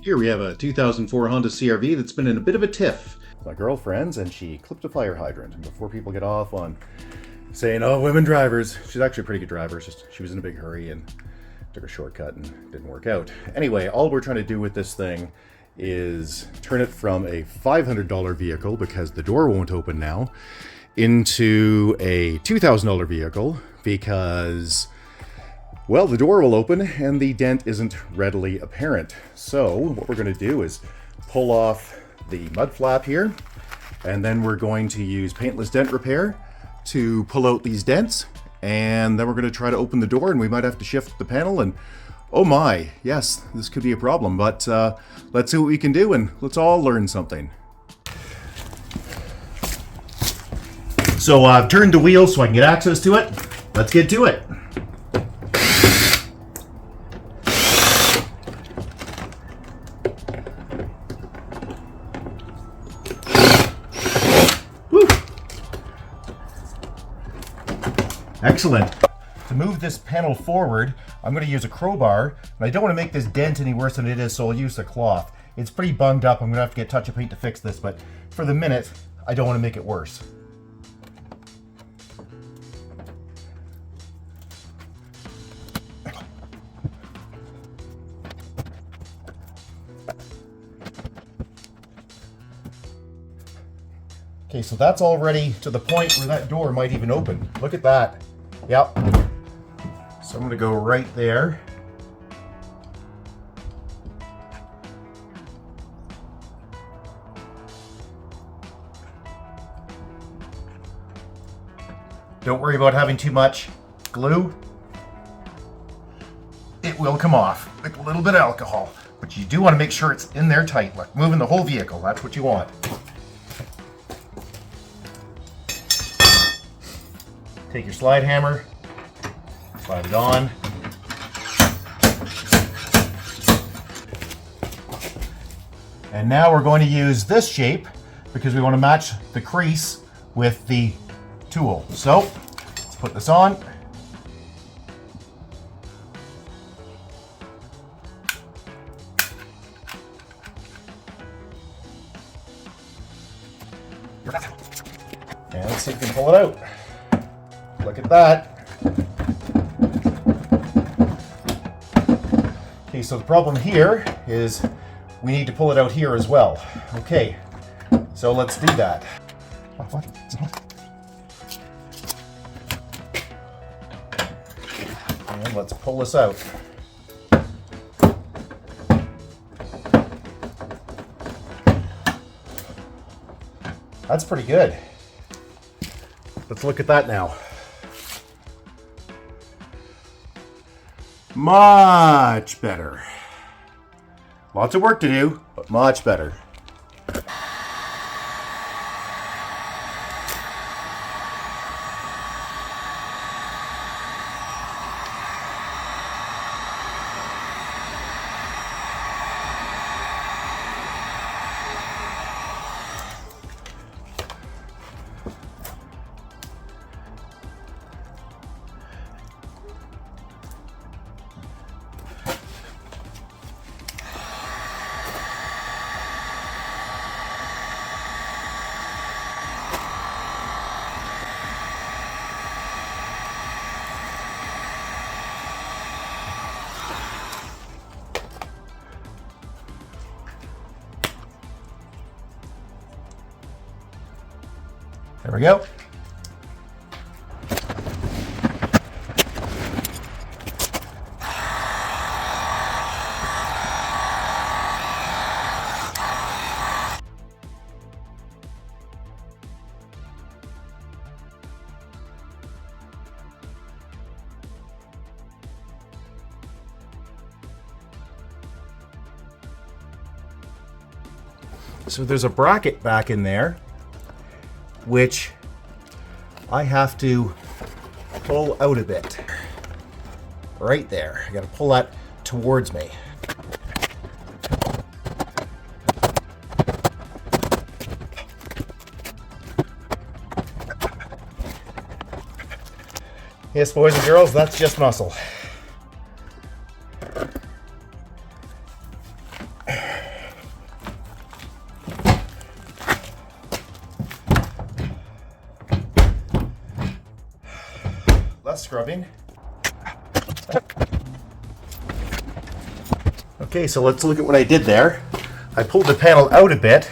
Here we have a 2004 Honda CR-V that's been in a bit of a tiff. My girlfriend's, and she clipped a fire hydrant. And before people get off on saying, oh, women drivers, she's actually a pretty good driver. It's just she was in a big hurry and took a shortcut and didn't work out. Anyway, all we're trying to do with this thing is turn it from a $500 vehicle, because the door won't open now, into a $2,000 vehicle because, well, the door will open and the dent isn't readily apparent. So what we're going to do is pull off the mud flap here, and then we're going to use Paintless dent repair to pull out these dents, and then we're going to try to open the door, and we might have to shift the panel, and oh my, yes, this could be a problem, but let's see what we can do, and let's all learn something. So I've turned the wheel so I can get access to it. Let's get to it. Woo. Excellent. To move this panel forward, I'm going to use a crowbar, and I don't want to make this dent any worse than it is, so I'll use a cloth. It's pretty bunged up. I'm going to have to get touch of paint to fix this, but for the minute, I don't want to make it worse. Okay, so that's already to the point where that door might even open. Look at that. Yep. So I'm going to go right there. Don't worry about having too much glue. It will come off, like a little bit of alcohol. But you do want to make sure it's in there tight, like moving the whole vehicle. That's what you want. Take your slide hammer, slide it on. And now we're going to use this shape because we want to match the crease with the tool. So let's put this on. And let's see if we can pull it out. Look at that. Okay, so the problem here is we need to pull it out here as well. Okay, so let's do that. And let's pull this out. That's pretty good. Let's look at that now. Much better. Lots of work to do, but much better. There we go. So there's a bracket back in there, which I have to pull out a bit. Right there. I gotta pull that towards me. Yes, boys and girls, that's just muscle. scrubbing. Okay, so let's look at what I did there. I pulled the panel out a bit,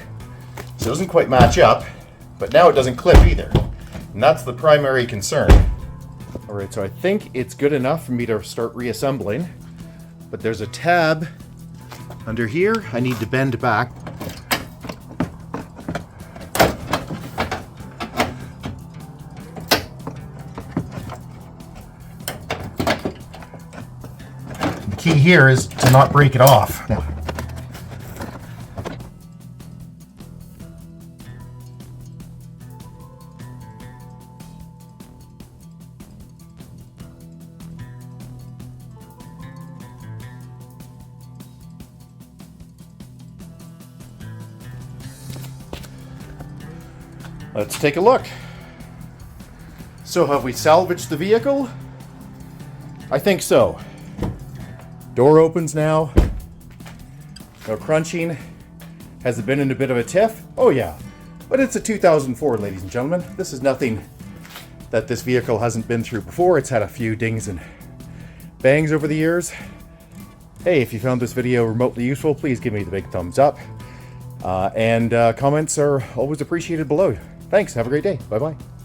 so it doesn't quite match up, but now it doesn't clip either. And that's the primary concern. All right, so I think it's good enough for me to start reassembling, but there's a tab under here I need to bend back. The key here is to not break it off. Let's take a look. So have we salvaged the vehicle? I think so. Door opens now. No crunching. Has it been in a bit of a tiff? Oh yeah. But it's a 2004, ladies and gentlemen. This is nothing that this vehicle hasn't been through before. It's had a few dings and bangs over the years. Hey, if you found this video remotely useful, please give me the big thumbs up. And comments are always appreciated below. Thanks. Have a great day. Bye-bye.